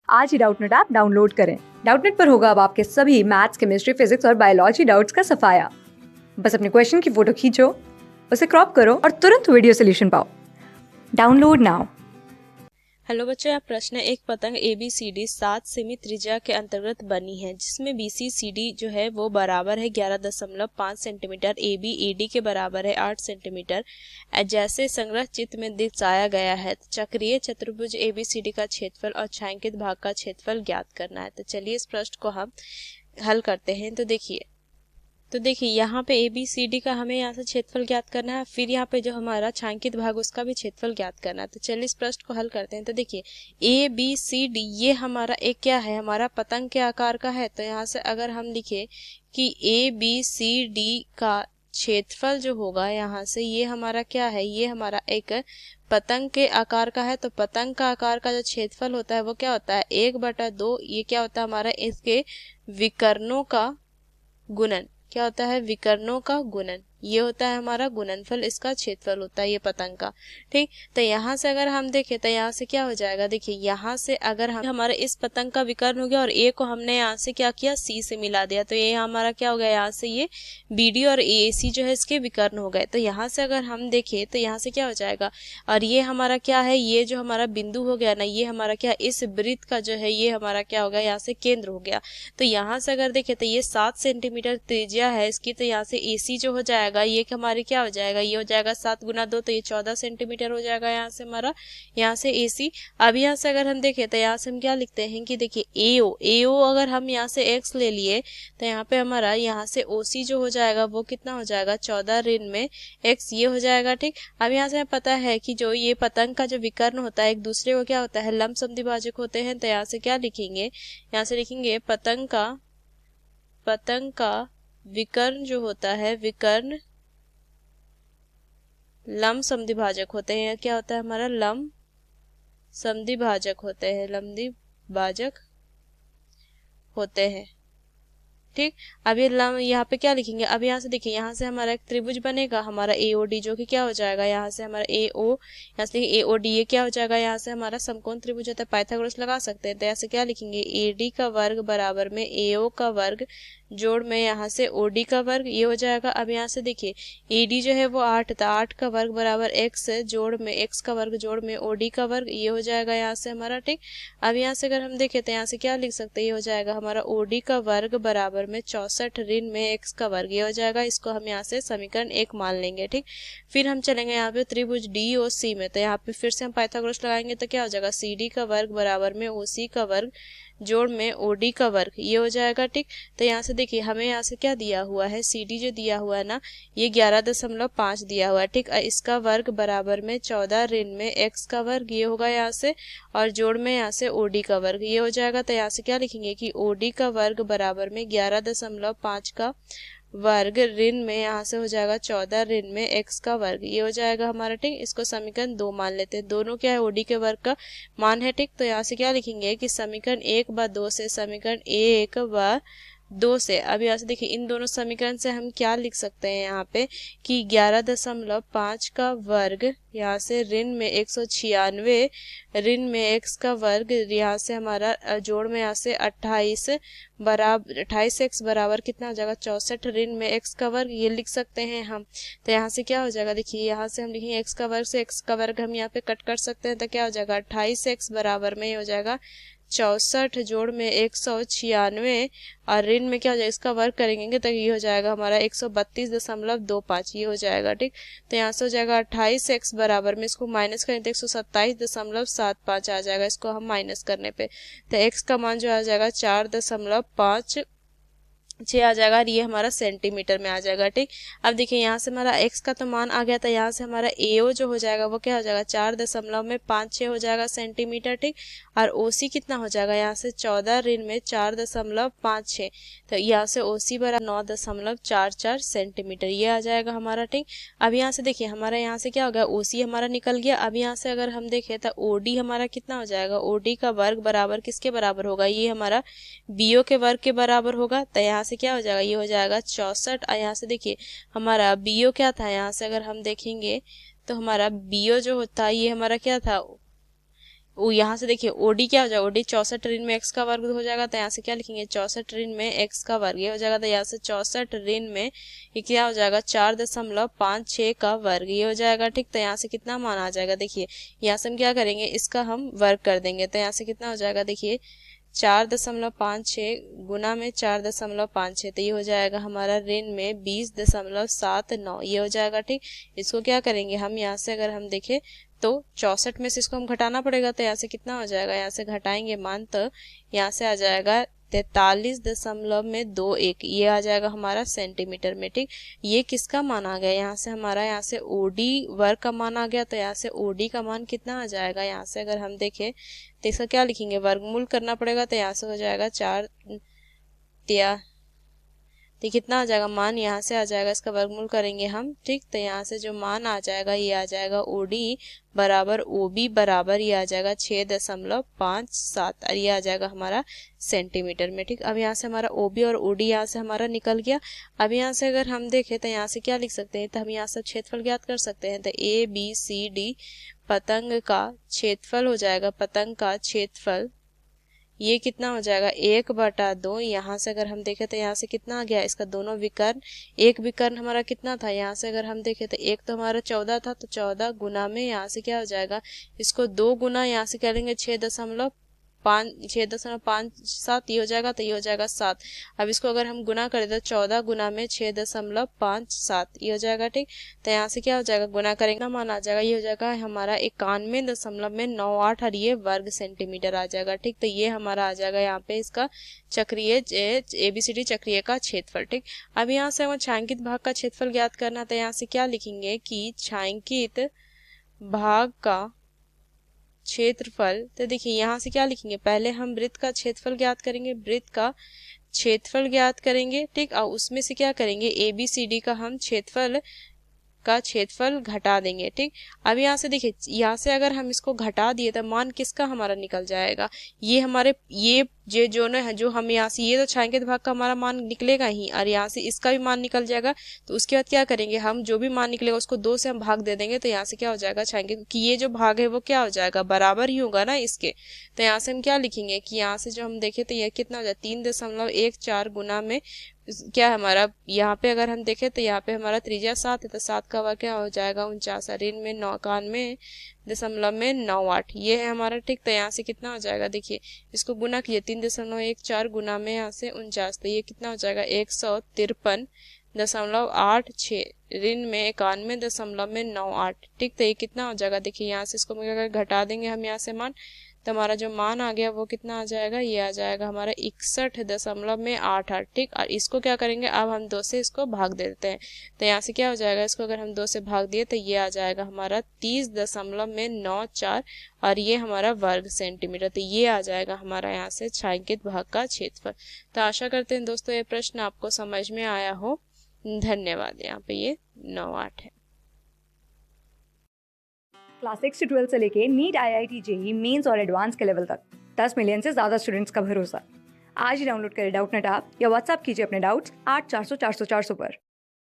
आज ही Doubtnut app download करें। Doubtnut पर होगा अब आपके सभी मैथ्स, केमिस्ट्री, फिजिक्स और बायोलॉजी डाउट्स का सफाया। बस अपने क्वेश्चन की फोटो खींचो, उसे क्रॉप करो और तुरंत वीडियो सोल्यूशन पाओ। Download now. हेलो बच्चों, यहाँ प्रश्न है। एक पतंग ABCD 7 सेमी त्रिज्या के अंतर्गत बनी है, जिसमें BCCD जो है वो बराबर है 11.5 सेंटीमीटर, AB AD के बराबर है 8 सेंटीमीटर। जैसे संग्रह चित्र में दर्शाया गया है, तो चक्रीय चतुर्भुज ABCD का क्षेत्रफल और छायांकित भाग का क्षेत्रफल ज्ञात करना है। तो चलिए इस प्रश्न को हम हल करते हैं। तो देखिए यहाँ पे ABCD का हमें यहाँ से क्षेत्रफल ज्ञात करना है, फिर यहाँ पे जो हमारा छायांकित भाग उसका भी क्षेत्रफल ज्ञात करना है। तो चलिए इस प्रश्न को हल करते हैं। तो देखिए ABCD ये हमारा एक क्या है, हमारा पतंग के आकार का है। तो यहाँ से अगर हम लिखे कि ABCD का क्षेत्रफल जो होगा, यहाँ से ये हमारा क्या है, ये हमारा एक पतंग के आकार का है। तो पतंग का आकार का जो क्षेत्रफल होता है वो क्या होता है, 1/2। ये क्या होता है हमारा, इसके विकर्णों का गुणन। क्या होता है, विकर्णों का गुणन। ये होता है हमारा गुणनफल, इसका क्षेत्रफल होता है ये पतंग का। ठीक, तो यहाँ से अगर हम देखें तो यहाँ से क्या हो जाएगा, देखिए यहाँ से अगर हम हमारे इस पतंग का विकर्ण हो गया और A को हमने यहाँ से क्या किया, C से मिला दिया, तो ये हमारा क्या हो गया, यहाँ से ये BD और AC जो है इसके विकर्ण हो गए। तो यहाँ से अगर हम देखें तो यहाँ से क्या हो जाएगा, और ये हमारा क्या है, ये जो हमारा बिंदु हो गया ना, ये हमारा क्या, इस वृत्त का जो है ये हमारा क्या हो गया, यहाँ से केंद्र हो गया। तो यहाँ से अगर देखें तो ये 7 सेंटीमीटर त्रिज्या है इसकी, तो यहाँ से AC जो हो जाएगा ये हमारे क्या हो जाएगा, ये हो जाएगा 7 गुना 2, तो ये 14 सेंटीमीटर हो जाएगा यहाँ से हमारा, यहाँ से AC। अब यहाँ से अगर हम देखें तो यहाँ से हम क्या लिखते हैं कि देखिए AO अगर हम यहाँ से X ले लिए तो यहाँ पे हमारा यहाँ से OC जो हो जाएगा वो कितना हो जाएगा, 14 ऋण में X ये हो जाएगा। ठीक, अब यहाँ से हमें पता है कि जो ये पतंग का जो विकर्ण होता है एक दूसरे को क्या होता है, लंब समद्विभाजक होते हैं। तो यहाँ से क्या लिखेंगे, यहाँ से लिखेंगे पतंग का विकर्ण जो होता है, विकर्ण लंब समद्विभाजक होते हैं। क्या होता है हमारा, लंब समद्विभाजक होते हैं, लंबद्विभाजक होते हैं। ठीक, अब ये यहाँ पे क्या लिखेंगे, अब यहाँ से देखिए यहाँ से हमारा एक त्रिभुज बनेगा हमारा AOD, जो कि क्या हो जाएगा, यहाँ से हमारा यहाँ से AOD ये क्या हो जाएगा, यहाँ से हमारा समकोण त्रिभुज होता है, पाइथागोरस लगा सकते हैं। तो यहाँ से क्या लिखेंगे, AD का वर्ग बराबर में AO का वर्ग जोड़ में यहाँ से OD का वर्ग, ये हो जाएगा। अब यहाँ से देखिए AD जो है वो 8 था, 8 का वर्ग बराबर X जोड़ में X का वर्ग जोड़ में OD का वर्ग, ये हो जाएगा यहाँ से हमारा। ठीक, अब यहाँ से अगर हम देखें तो यहाँ से क्या लिख सकते हैं, ये हो जाएगा हमारा OD का वर्ग बराबर में 64 ऋण में X का वर्ग, ये हो जाएगा। इसको हम यहाँ से समीकरण 1 मान लेंगे। ठीक, फिर हम चलेंगे यहाँ पे त्रिभुज DOC में, तो यहाँ पे फिर से हम पाइथागोरस लगाएंगे तो क्या हो जाएगा, CD का वर्ग बराबर में OC का वर्ग जोड़ में OD का वर्ग, ये हो जाएगा। ठीक, तो यहाँ से देखिए हमें यहाँ से क्या दिया हुआ है, CD जो दिया हुआ है ना, ये 11.5 दिया हुआ है। ठीक, इसका वर्ग बराबर में 14 ऋण में X का वर्ग, ये होगा यहाँ से, और जोड़ में यहाँ से OD का वर्ग, ये हो जाएगा। तो यहाँ से क्या लिखेंगे कि OD का वर्ग बराबर में 11.5 का वर्ग ऋण में यहाँ से हो जाएगा 14 ऋण में X का वर्ग, ये हो जाएगा हमारा। ठीक, इसको समीकरण 2 मान लेते हैं, दोनों क्या है, OD के वर्ग का मान है। ठीक, तो यहाँ से क्या लिखेंगे कि समीकरण 1/2 से समीकरण 1/2 से, अब यहाँ से देखिए इन दोनों समीकरण से हम क्या लिख सकते हैं यहाँ पे कि 11.5 का वर्ग यहाँ से ऋण में 196 ऋण में X का वर्ग, यहाँ से हमारा जोड़ में यहाँ से 28x बराबर कितना हो जाएगा, 64 ऋण में X का वर्ग, ये लिख सकते हैं हम। तो यहाँ से क्या हो जाएगा, देखिए यहाँ से हम लिखेंगे X का वर्ग से X का वर्ग हम यहाँ पे कट कर सकते हैं। तो क्या हो जाएगा, 28x बराबर में हो जाएगा 64 जोड़ में 196 और ऋण में क्या हो जाएगा, इसका वर्ग करेंगे तो ये हो जाएगा हमारा 132.25, ये हो जाएगा। ठीक, तो यहाँ से हो जाएगा 28x बराबर में, इसको माइनस करें तो 127.75 आ जाएगा, इसको हम माइनस करने पे। तो x का मान जो आ जाएगा 4.56 आ जाएगा, और ये हमारा सेंटीमीटर में आ जाएगा। ठीक, अब देखिए यहाँ से हमारा x का तो मान आ गया था, यहाँ से हमारा AO जो हो जाएगा वो क्या हो जाएगा, 4.56 हो जाएगा सेंटीमीटर। ठीक, और OC कितना हो जाएगा, यहाँ से 14 ऋण में 4.56, तो यहाँ से OC बराबर 9.44 सेंटीमीटर, ये आ जाएगा हमारा। ठीक, अब यहाँ से देखिए हमारा यहाँ से क्या हो गया, OC हमारा निकल गया। अब यहाँ से अगर हम देखें तो OD हमारा कितना हो जाएगा, OD का वर्ग बराबर किसके बराबर होगा, ये हमारा BO के वर्ग के बराबर होगा। तो यहाँ से क्या हो जाएगा, ये हो जाएगा 64। यहाँ से देखिए हमारा BO क्या था, यहाँ से अगर हम देखेंगे तो हमारा BO जो होता है ये हमारा क्या था, वो यहाँ से देखिए ओडी क्या हो जाएगा, ओडी 64 ऋण में एक्स का वर्ग हो जाएगा, तो यहाँ से क्या लिखेंगे 64 ऋण में एक्स का वर्ग, ये हो जाएगा। तो यहाँ से 64 ऋण में ये क्या हो जाएगा 4.56 का वर्ग, ये हो जाएगा। ठीक, तो यहाँ से कितना मान आ जाएगा, देखिए यहाँ से हम क्या करेंगे, इसका हम वर्ग कर देंगे। तो यहाँ से कितना हो जाएगा, देखिए 4.56 गुना में 4.56, तो ये हो जाएगा हमारा ऋण में 20.79, ये हो जाएगा। ठीक, इसको क्या करेंगे हम, यहाँ से अगर हम देखें तो 64 में से इसको हम घटाना पड़ेगा, तो यहाँ से कितना हो जाएगा, यहाँ से घटाएंगे मान, तो यहाँ से आ जाएगा 43.21, ये आ जाएगा हमारा सेंटीमीटर में। ठीक, ये किसका मान आ गया, यहाँ से हमारा यहाँ से ओडी वर्ग का मान आ गया। तो यहाँ से ओडी का मान कितना आ जाएगा, यहाँ से अगर हम देखें तो इसका क्या लिखेंगे, वर्गमूल करना पड़ेगा। तो यहाँ से हो जाएगा 4 तिया, तो कितना आ जाएगा मान, यहाँ से आ जाएगा, इसका वर्गमूल करेंगे हम। ठीक, तो यहाँ से जो मान आ जाएगा ये आ जाएगा ओडी बराबर ओबी बराबर ये आ जाएगा 6.57, और ये आ जाएगा हमारा सेंटीमीटर में। ठीक, अब यहाँ से हमारा ओबी और ओडी यहाँ से हमारा निकल गया। अब यहाँ से अगर हम देखें तो यहाँ से क्या लिख सकते हैं, तो हम यहाँ से क्षेत्रफल ज्ञात कर सकते हैं। तो ABCD पतंग का क्षेत्रफल हो जाएगा, पतंग का क्षेत्रफल ये कितना हो जाएगा 1/2। यहाँ से अगर हम देखें तो यहाँ से कितना आ गया, इसका दोनों विकर्ण, एक विकर्ण हमारा कितना था, यहाँ से अगर हम देखें तो एक तो हमारा 14 था, तो 14 गुना में यहाँ से क्या हो जाएगा, इसको 2 गुना यहाँ से क्या लेंगे 6.57, ये हो जाएगा। तो ये हो जाएगा 7। अब इसको अगर हम गुना करें तो 14 गुना में 6.57, ये हो जाएगा। ठीक, तो यहाँ से क्या हो जाएगा, गुना करेंगे ना मान आ जाएगा, ये हो जाएगा हमारा 91.98, और ये वर्ग सेंटीमीटर आ जाएगा। ठीक, तो ये हमारा आ जाएगा यहाँ पे इसका चक्रीय ABCD चक्रीय का क्षेत्रफल। ठीक, अब यहाँ से हमें छायांकित भाग का क्षेत्रफल ज्ञात करना, तो यहाँ से क्या लिखेंगे कि छायांकित भाग का क्षेत्रफल, तो देखिए यहाँ से क्या लिखेंगे, पहले हम वृत्त का क्षेत्रफल ज्ञात करेंगे, वृत्त का क्षेत्रफल ज्ञात करेंगे। ठीक, और उसमें से क्या करेंगे ABCD का हम क्षेत्रफल घटा देंगे। ठीक, अब यहाँ से देखिए, यहाँ से अगर हम इसको घटा दिए तो मान किसका हमारा निकल जाएगा, ये हमारे ये जो न है, जो हम यहाँ से ये तो छायांकित भाग का हमारा मान निकलेगा ही, और यहाँ से इसका भी मान निकल जाएगा। तो उसके बाद क्या करेंगे हम, जो भी मान निकलेगा उसको 2 से हम भाग दे देंगे। तो यहाँ से क्या हो जाएगा छायांकित कि ये जो भाग है वो क्या हो जाएगा, बराबर ही होगा ना इसके। तो यहाँ से हम क्या लिखेंगे कि यहाँ से जो हम देखें तो ये कितना हो जाए 3.14 गुना में क्या हमारा, यहाँ पे अगर हम देखें तो यहाँ पे हमारा त्रिज्या 7 है, तो 7 का वर्ग क्या हो जाएगा 49, ऋण में 91.98, ये है हमारा। ठीक, तो यहाँ से कितना हो जाएगा, देखिए इसको गुना कीजिए 3.14 गुना में यहाँ से 49, तो ये कितना हो जाएगा 153.86, ऋण में 91.98। ठीक, तो ये कितना हो जाएगा, देखिए यहाँ से इसको अगर घटा देंगे हम यहाँ से मान, तो हमारा जो मान आ गया वो कितना आ जाएगा, ये आ जाएगा हमारा 61.88। ठीक, और इसको क्या करेंगे, अब हम 2 से इसको भाग दे देते हैं। तो यहाँ से क्या हो जाएगा, इसको अगर हम 2 से भाग दिए तो ये आ जाएगा हमारा 30.94, और ये हमारा वर्ग सेंटीमीटर। तो ये आ जाएगा हमारा यहाँ से छायांकित भाग का क्षेत्रफल। तो आशा करते हैं दोस्तों ये प्रश्न आपको समझ में आया हो। धन्यवाद। यहाँ पे ये 9-8 है। क्लास 6 से 12 से लेके नीट, IIT, JEE मेंस और एडवांस के लेवल तक 10 मिलियन से ज़्यादा स्टूडेंट्स का भरोसा। आज ही डाउनलोड करें डाउटनेट ऐप या व्हाट्सएप कीजिए अपने डाउट्स 8400 400 400 पर।